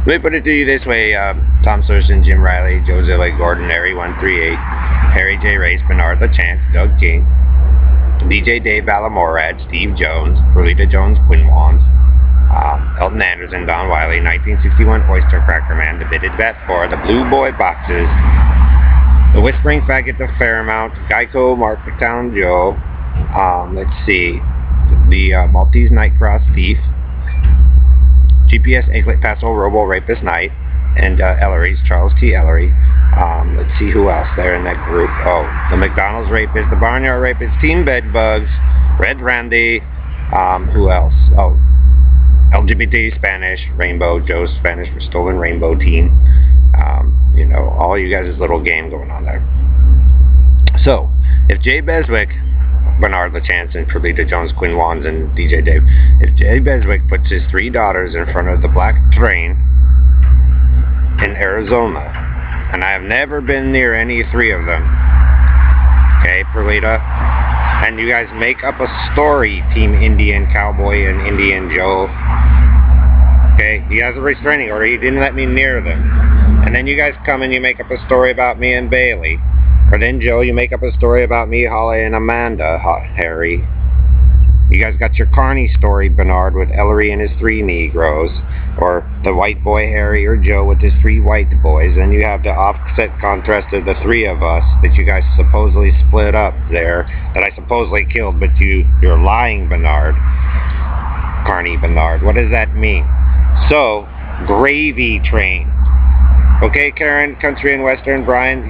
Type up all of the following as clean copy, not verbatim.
Let me put it to you this way, Tom Thurston, Jim Riley, Joe Zillig, Gordon Airy, 138, Harry J. Race, Bernard LaChance, Doug King, DJ Dave Balamorad, Steve Jones, Perlita Jones, Quinn Wands, Elton Anderson, Don Wiley, 1961 Oyster Cracker Man, The Bitted Bat 4, The Blue Boy Boxes, The Whispering Faggot, The Fairmount, Geico, Marketown Joe, let's see, the Maltese Nightcross Thief, GPS Egglet Paso Robo Rapist Knight, and Ellery's, Charles T. Ellery. Let's see who else there in that group. Oh, the McDonald's Rapist, the Barnyard Rapist, Team Bedbugs, Red Randy, who else? Oh, LGBT Spanish, Rainbow, Joe's Spanish for Stolen Rainbow Team. You know, all you guys' little game going on there. So, if Jay Beswick, Bernard LaChance, and Perlita Jones, Quinn Wands, and DJ Dave, if Jay Beswick puts his 3 daughters in front of the black train in Arizona, and I have never been near any 3 of them, okay, Perlita, and you guys make up a story, Team Indian Cowboy and Indian Joe, okay, he has a restraining order, he didn't let me near them, and then you guys come and you make up a story about me and Bailey, or then Joe, you make up a story about me, Holly, and Amanda, Harry. You guys got your Carney story, Bernard, with Ellery and his 3 Negroes, or the white boy Harry or Joe with his 3 white boys, and you have the offset contrast of the 3 of us that you guys supposedly split up there, that I supposedly killed, but you're lying, Bernard. Carney Bernard. What does that mean? So, Gravy Train. Okay, Karen, Country and Western, Brian,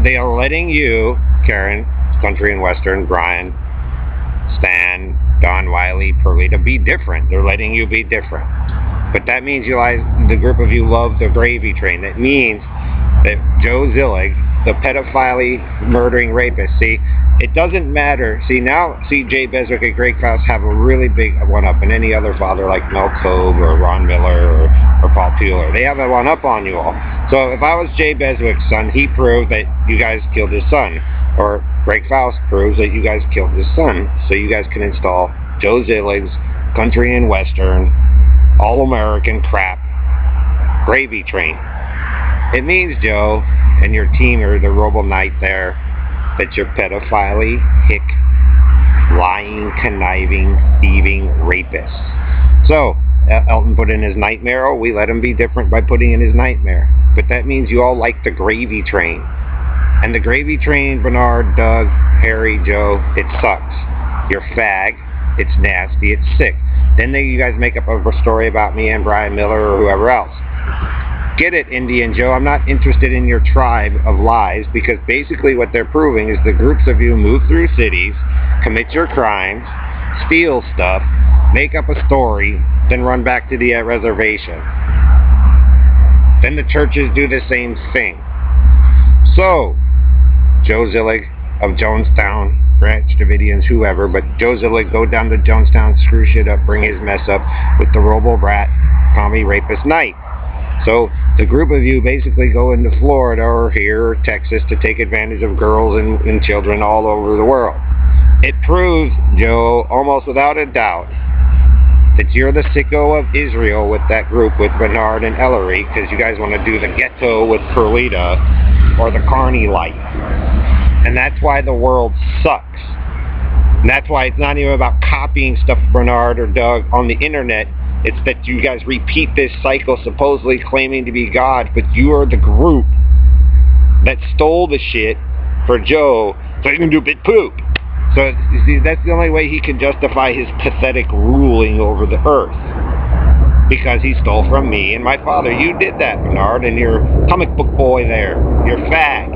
they are letting you, Karen, Country and Western, Brian, Stan, Don Wiley, Perlita, be different. They're letting you be different. But that means the group of you love the Gravy Train. That means that Joe Zillig, the pedophile murdering rapist, see, it doesn't matter. See, now, Jay Beswick and Greg Faust have a really big one-up, and any other father like Mel Cove or Ron Miller or Paul Pueller. They have a one-up on you all. So if I was Jay Beswick's son, he proved that you guys killed his son. Or Greg Faust proves that you guys killed his son. So you guys can install Joe Zillig's Country and Western, All-American crap, Gravy Train. It means, Joe, and your team or the Robo Knight there, that you're pedophile, hick, lying, conniving, thieving rapists. So, Elton put in his nightmare. Oh, we let him be different by putting in his nightmare. But that means you all like the Gravy Train. And the Gravy Train, Bernard, Doug, Harry, Joe, it sucks. You're fag. It's nasty. It's sick. Then you guys make up a story about me and Brian Miller or whoever else. Get it, Indian Joe. I'm not interested in your tribe of lies, because basically what they're proving is the groups of you move through cities, commit your crimes, steal stuff, make up a story, then run back to the reservation. Then the churches do the same thing. So, Joe Zillig of Jonestown, Branch Davidians, whoever, but Joe Zillig, go down to Jonestown, screw shit up, bring his mess up with the Robo Brat, Commie Rapist Knight. So, the group of you basically go into Florida or here or Texas to take advantage of girls and children all over the world. It proves, Joe, almost without a doubt, that you're the sicko of Israel with that group with Bernard and Ellery, because you guys want to do the ghetto with Perlita or the Carney life. And that's why the world sucks. And that's why it's not even about copying stuff, Bernard or Doug, on the internet. It's that you guys repeat this cycle supposedly claiming to be God, but you are the group that stole the shit for Joe so he can do bit poop. So, you see, that's the only way he can justify his pathetic ruling over the earth. Because he stole from me and my father. You did that, Bernard, and your comic book boy there. You're fag.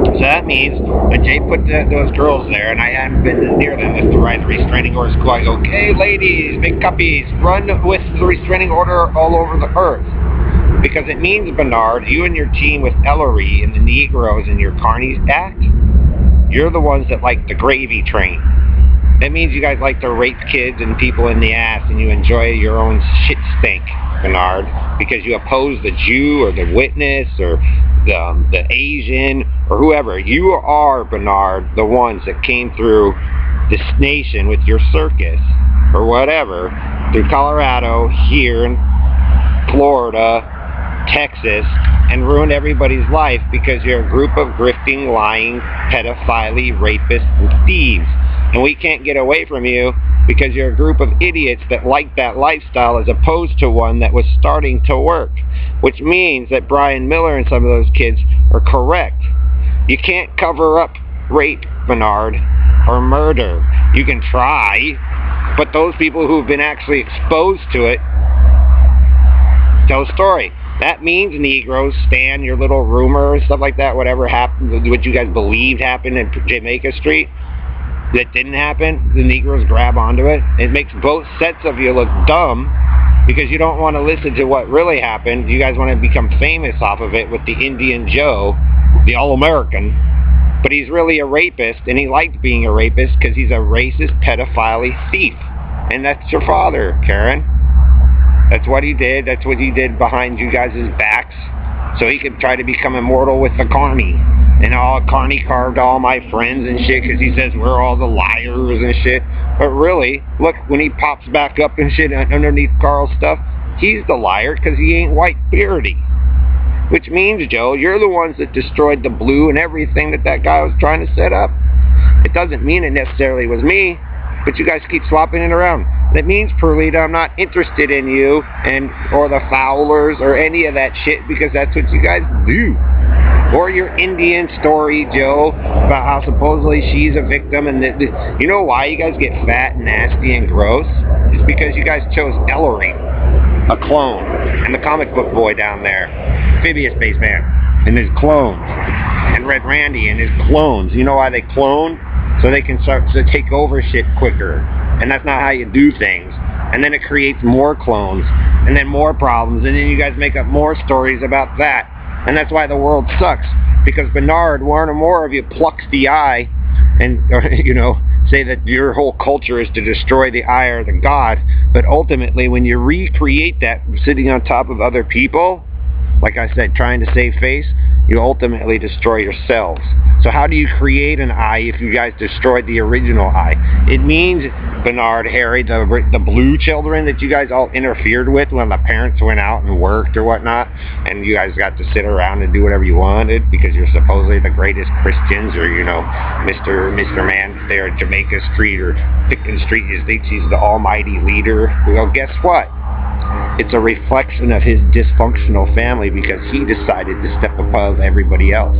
So that means when Jay put those girls there, and I haven't been near them, if the restraining order is cool, I go, okay, ladies, big cuppies, run with the restraining order all over the earth. Because it means, Bernard, you and your team with Ellery and the Negroes in your Carney's Act, you're the ones that like the Gravy Train. That means you guys like to rape kids and people in the ass, and you enjoy your own shit stink, Bernard, because you oppose the Jew or the witness or the Asian or whoever. You are, Bernard, the ones that came through this nation with your circus, or whatever through Colorado, here in Florida, Texas, and ruin everybody's life because you're a group of grifting, lying, pedophiles, rapists, and thieves. And we can't get away from you because you're a group of idiots that like that lifestyle as opposed to one that was starting to work. Which means that Brian Miller and some of those kids are correct. You can't cover up rape, Bernard, or murder. You can try, but those people who've been actually exposed to it tell a story. That means Negroes stand your little rumor and stuff like that, whatever happened, what you guys believed happened in Jamaica Street, that didn't happen, the Negroes grab onto it. It makes both sets of you look dumb because you don't want to listen to what really happened. You guys want to become famous off of it with the Indian Joe, the All-American, but he's really a rapist, and he liked being a rapist because he's a racist, pedophile thief. And that's your father, Karen. That's what he did. That's what he did behind you guys' backs, so he could try to become immortal with the Carney. And Carney carved all my friends and shit because he says we're all the liars and shit. But really, look, when he pops back up and shit underneath Carl's stuff, he's the liar because he ain't white beardy. Which means, Joe, you're the ones that destroyed the blue and everything that guy was trying to set up. It doesn't mean it necessarily was me, but you guys keep swapping it around. That means, Perlita, I'm not interested in you or the Fowlers or any of that shit because that's what you guys do. Or your Indian story, Joe, about how supposedly she's a victim. And you know why you guys get fat and nasty and gross? It's because you guys chose Ellery, a clone, and the comic book boy down there, Amphibious Spaceman, and his clones, and Red Randy and his clones. You know why they clone? So they can start to take over shit quicker. And that's not how you do things. And then it creates more clones, and then more problems, and then you guys make up more stories about that. And that's why the world sucks. Because Bernard, one or more of you plucks the eye and, say that your whole culture is to destroy the eye or the God. But ultimately, when you recreate that sitting on top of other people, like I said, trying to save face, you ultimately destroy yourselves. So how do you create an eye if you guys destroyed the original eye? It means, Bernard, Harry, the blue children that you guys all interfered with when the parents went out and worked or whatnot, and you guys got to sit around and do whatever you wanted because you're supposedly the greatest Christians, or, Mr. Man there at Jamaica Street or Pickens Street, you think he's the almighty leader. Well, guess what? It's a reflection of his dysfunctional family because he decided to step above everybody else.